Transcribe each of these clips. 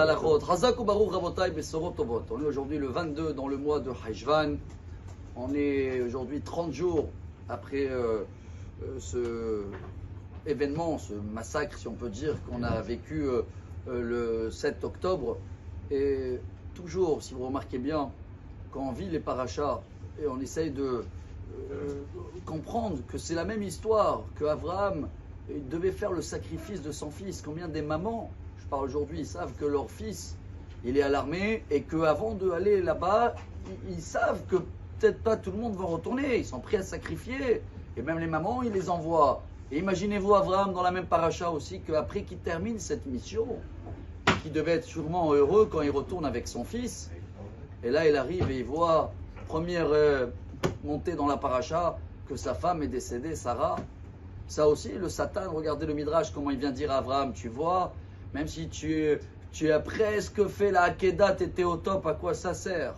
halachot. Chazak ou baruch rabotai besorot tovot. On est aujourd'hui le 22 dans le mois de Heshvan. On est aujourd'hui 30 jours après ce événement, ce massacre, si on peut dire, qu'on a vécu le 7 octobre. Et toujours, si vous remarquez bien, quand on vit les parachas et on essaye de comprendre que c'est la même histoire, que Abraham devait faire le sacrifice de son fils. Combien des mamans, je parle aujourd'hui, savent que leur fils, il est à l'armée et qu'avant d'aller là-bas, ils savent que peut-être pas tout le monde va retourner. Ils sont prêts à sacrifier. Et même les mamans, ils les envoient. Et imaginez-vous Abraham dans la même paracha aussi, qu'après qu'il termine cette mission, qui devait être sûrement heureux quand il retourne avec son fils. Et là, il arrive et il voit, première montée dans la paracha, que sa femme est décédée, Sarah. Ça aussi, le Satan, regardez le Midrash, comment il vient dire à Abraham, tu vois, même si tu as presque fait la Hakeda, tu étais au top, à quoi ça sert?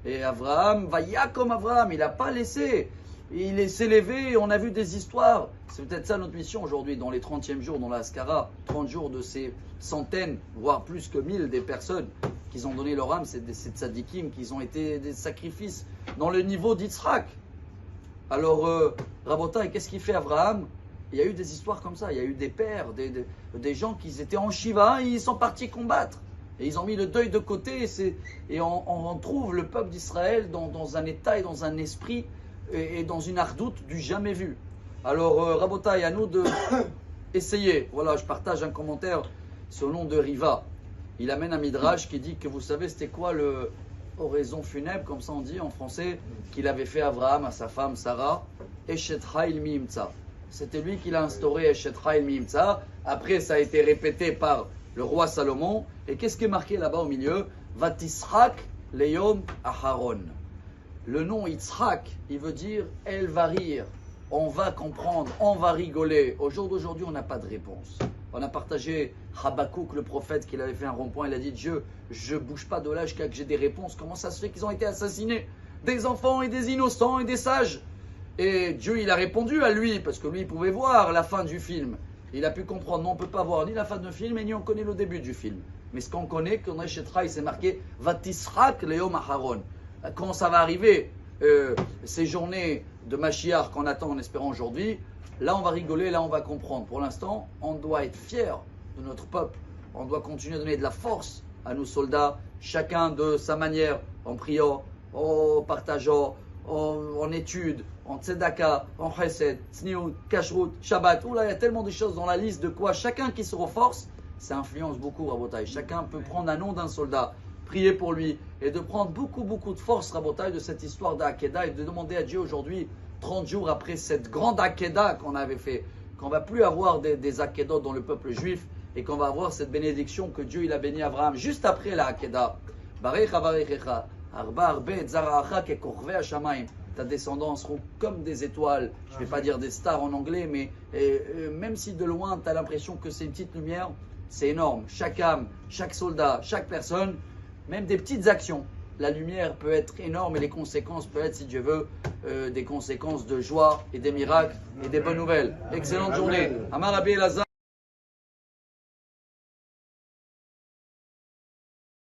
Et Abraham, vaïa comme Abraham, il n'a pas laissé. Il s'est levé, on a vu des histoires. C'est peut-être ça notre mission aujourd'hui, dans les 30e jours, dans la Haskara, 30 jours de ces centaines, voire plus que 1000 des personnes qui ont donné leur âme, c'est des tzadikim, qui ont été des sacrifices dans le niveau d'Yitzhak. Alors, Rabotai, qu'est-ce qu'il fait Abraham? Il y a eu des histoires comme ça, il y a eu des pères, des gens qui étaient en Shiva, et ils sont partis combattre. Et ils ont mis le deuil de côté, et on trouve le peuple d'Israël dans un état et dans un esprit et dans une ardoute du jamais vu. Alors, Rabotai, à nous de essayer. Voilà, je partage un commentaire sur le nom de Riva. Il amène un midrash qui dit que vous savez, c'était quoi l'oraison funèbre, comme ça on dit en français, qu'il avait fait Abraham à sa femme Sarah, Eshet Chayil Miimtza. C'était lui qui l'a instauré, Eshet Chayil Miimtza. Après, ça a été répété par le roi Salomon. Et qu'est-ce qui est marqué là-bas au milieu? Vatisrak Leyom Aharon. Le nom Yitzhak, il veut dire elle va rire, on va comprendre, on va rigoler. Au jour d'aujourd'hui, on n'a pas de réponse. On a partagé Habakouk, le prophète, qu'il avait fait un rond-point. Il a dit Dieu, je ne bouge pas de là jusqu'à que j'ai des réponses. Comment ça se fait qu'ils ont été assassinés? Des enfants et des innocents et des sages. Et Dieu, il a répondu à lui, parce que lui, il pouvait voir la fin du film. Il a pu comprendre, non, on ne peut pas voir ni la fin du film, et ni on connaît le début du film. Mais ce qu'on connaît, qu'on a chez Traï, c'est marqué Vatisrak Leom Aharon. Quand ça va arriver, ces journées de Mashiach qu'on attend en espérant aujourd'hui, là on va rigoler, là on va comprendre. Pour l'instant, on doit être fiers de notre peuple. On doit continuer à donner de la force à nos soldats, chacun de sa manière, en priant, en partageant, en études, en tzedaka, en chesed, tzniut, kashrut, shabbat. Oula, il y a tellement de choses dans la liste de quoi chacun qui se renforce, ça influence beaucoup Rabotai. Chacun peut prendre un nom d'un soldat, prier pour lui et de prendre beaucoup de force Rabotai de cette histoire d'Akeda et de demander à Dieu aujourd'hui, 30 jours après cette grande Akeda qu'on avait fait, qu'on ne va plus avoir des Akedot dans le peuple juif et qu'on va avoir cette bénédiction que Dieu il a béni Abraham juste après la Akeda. Ta descendance seront comme des étoiles, je ne vais pas dire des stars en anglais, mais même si de loin tu as l'impression que c'est une petite lumière, c'est énorme. Chaque âme, chaque soldat, chaque personne, même des petites actions, la lumière peut être énorme et les conséquences peuvent être, si Dieu veut, des conséquences de joie et des miracles et des bonnes nouvelles. Excellente journée. Amar Rabbi Elazar.